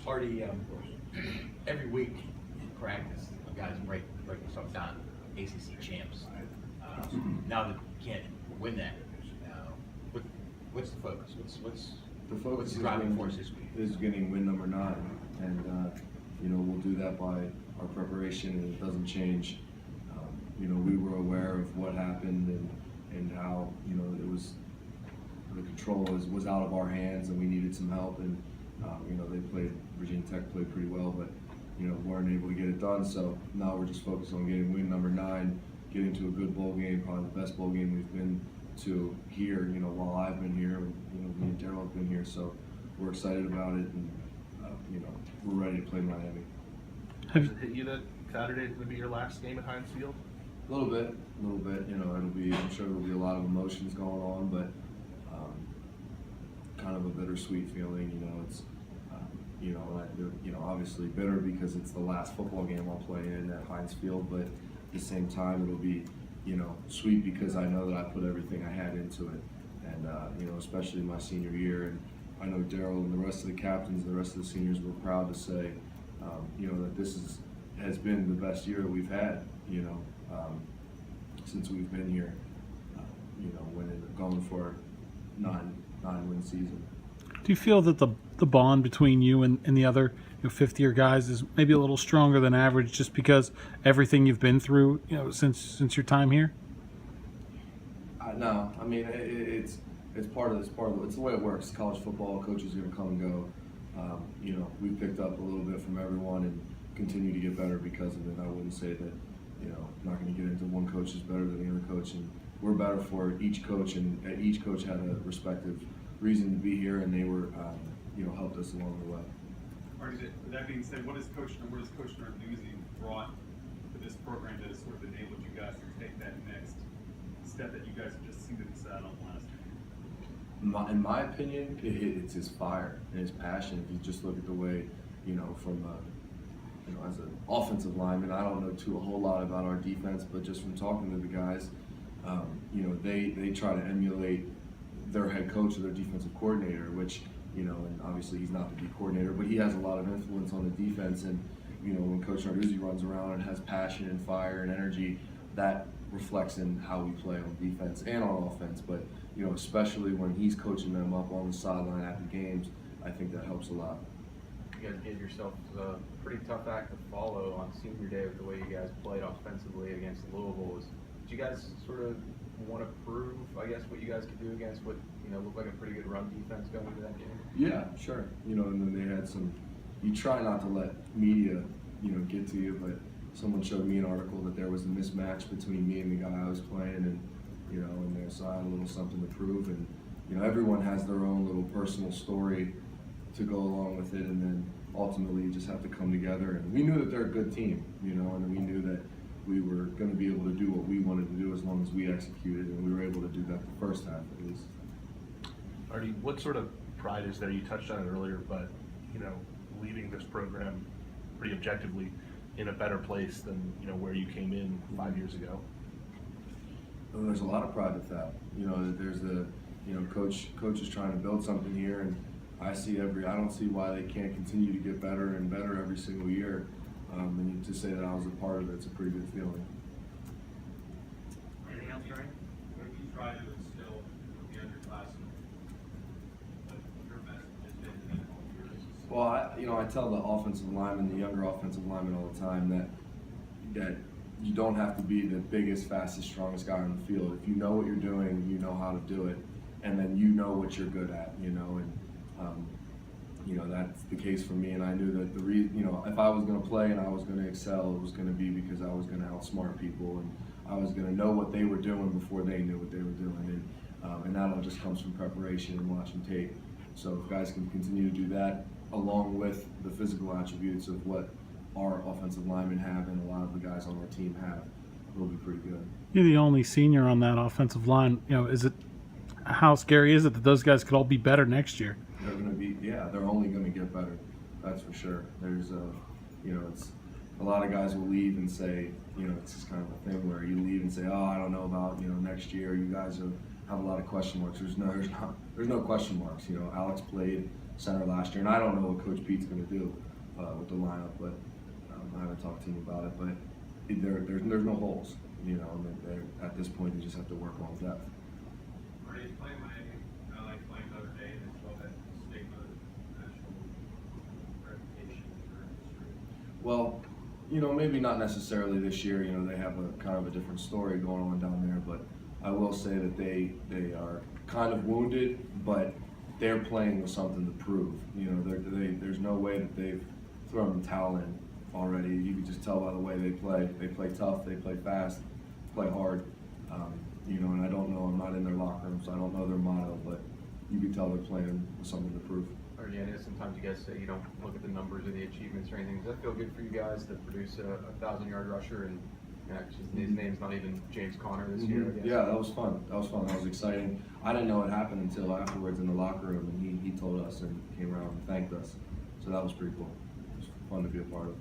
Artie, every week in practice, guys break stuff down. ACC champs. Now that you can't win that, what's the focus? What's the focus the driving force this week? Is getting win number 9, and we'll do that by our preparation, and it doesn't change. We were aware of what happened and how it was the control was out of our hands, and we needed some help. And Virginia Tech played pretty well, but weren't able to get it done. So now we're just focused on getting win number 9, getting to a good bowl game, probably the best bowl game we've been to here. While I've been here, and me and Darryl have been here. So we're excited about it, and we're ready to play Miami. Has it hit you that Saturday's going to be your last game at Heinz Field? A little bit. I'm sure there'll be a lot of emotions going on, but kind of a bittersweet feeling. It's obviously bitter because it's the last football game I'll play in at Heinz Field, but at the same time it'll be sweet because I know that I put everything I had into it, and especially my senior year. And I know Darryl and the rest of the captains and the rest of the seniors were proud to say that this has been the best year that we've had since we've been here, going for a 9-win season. Do you feel that the bond between you and the other fifth-year guys is maybe a little stronger than average, just because everything you've been through since your time here? No, I mean it's part of this. It's the way it works. College football, coaches are going to come and go. We've picked up a little bit from everyone and continue to get better because of it. I wouldn't say that I'm not going to get into one coach is better than the other coach, and we're better for each coach, and each coach had a respective reason to be here, and they were helped us along the way. Artie, with that being said, what has Coach Narduzzi brought to this program that has sort of enabled you guys to take that next step that you guys have just seemed to decide on last year? In my opinion, it's his fire and his passion. If you just look at the way, from as an offensive lineman, I don't know a whole lot about our defense, but just from talking to the guys, they try to emulate their head coach or their defensive coordinator, which, and obviously he's not the D coordinator, but he has a lot of influence on the defense. And, when Coach Narduzzi runs around and has passion and fire and energy, that reflects in how we play on defense and on offense. But, especially when he's coaching them up on the sideline after games, I think that helps a lot. You guys gave yourselves a pretty tough act to follow on senior day with the way you guys played offensively against Louisville. Did you guys sort of want to prove, I guess, what you guys could do against what looked like a pretty good run defense going into that game? Yeah, sure. And then they had some. You try not to let media, get to you, but someone showed me an article that there was a mismatch between me and the guy I was playing, and in there, so I had a little something to prove. And everyone has their own little personal story to go along with it, and then ultimately you just have to come together. And we knew that they're a good team, and we knew that we were going to be able to do what we wanted to do as long as we executed, and we were able to do that the first half at least. Artie, what sort of pride is there? You touched on it earlier, but leading this program pretty objectively in a better place than where you came in 5 years ago. Well, there's a lot of pride with that. There's the coach is trying to build something here, and I don't see why they can't continue to get better and better every single year. And to say that I was a part of it, it's a pretty good feeling. Anything else, Ryan? What have you tried to instill with the underclassmen? Your message has been to them all years? Well, I tell the offensive linemen, the younger offensive linemen all the time that you don't have to be the biggest, fastest, strongest guy on the field. If you know what you're doing, you know how to do it, and then you know what you're good at, that's the case for me. And I knew that if I was going to play and I was going to excel, it was going to be because I was going to outsmart people, and I was going to know what they were doing before they knew what they were doing. And that all just comes from preparation and watching tape. So if guys can continue to do that, along with the physical attributes of what our offensive linemen have and a lot of the guys on our team have, we'll be pretty good. You're the only senior on that offensive line. How scary is it that those guys could all be better next year? They're going to be, they're only going to get better. That's for sure. There's it's a lot of guys will leave and say, it's just kind of a thing where you leave and say, oh, I don't know about, next year. You guys have a lot of question marks. There's no question marks. Alex played center last year, and I don't know what Coach Pete's going to do with the lineup, but I haven't talked to him about it. But there's no holes, you know. And at this point, they just have to work on depth. Artie, playing Miami, I like playing Notre Dame as well, that stigma, national reputation for history. Well, you know, maybe not necessarily this year. You know, they have a kind of a different story going on down there, but I will say that they are kind of wounded, but they're playing with something to prove. You know, there's no way that they've thrown the towel in already. You can just tell by the way they play. They play tough, they play fast, play hard. You know, and I don't know, I'm not in their locker room, so I don't know their motto, but you can tell they're playing with something to prove. Artie, I know sometimes you guys say you don't look at the numbers or the achievements or anything. Does that feel good for you guys to produce a 1,000-yard rusher and his name's not even James Conner this year, I guess? Yeah, that was fun. That was exciting. I didn't know it happened until afterwards in the locker room, and he told us and came around and thanked us. So that was pretty cool. It was fun to be a part of.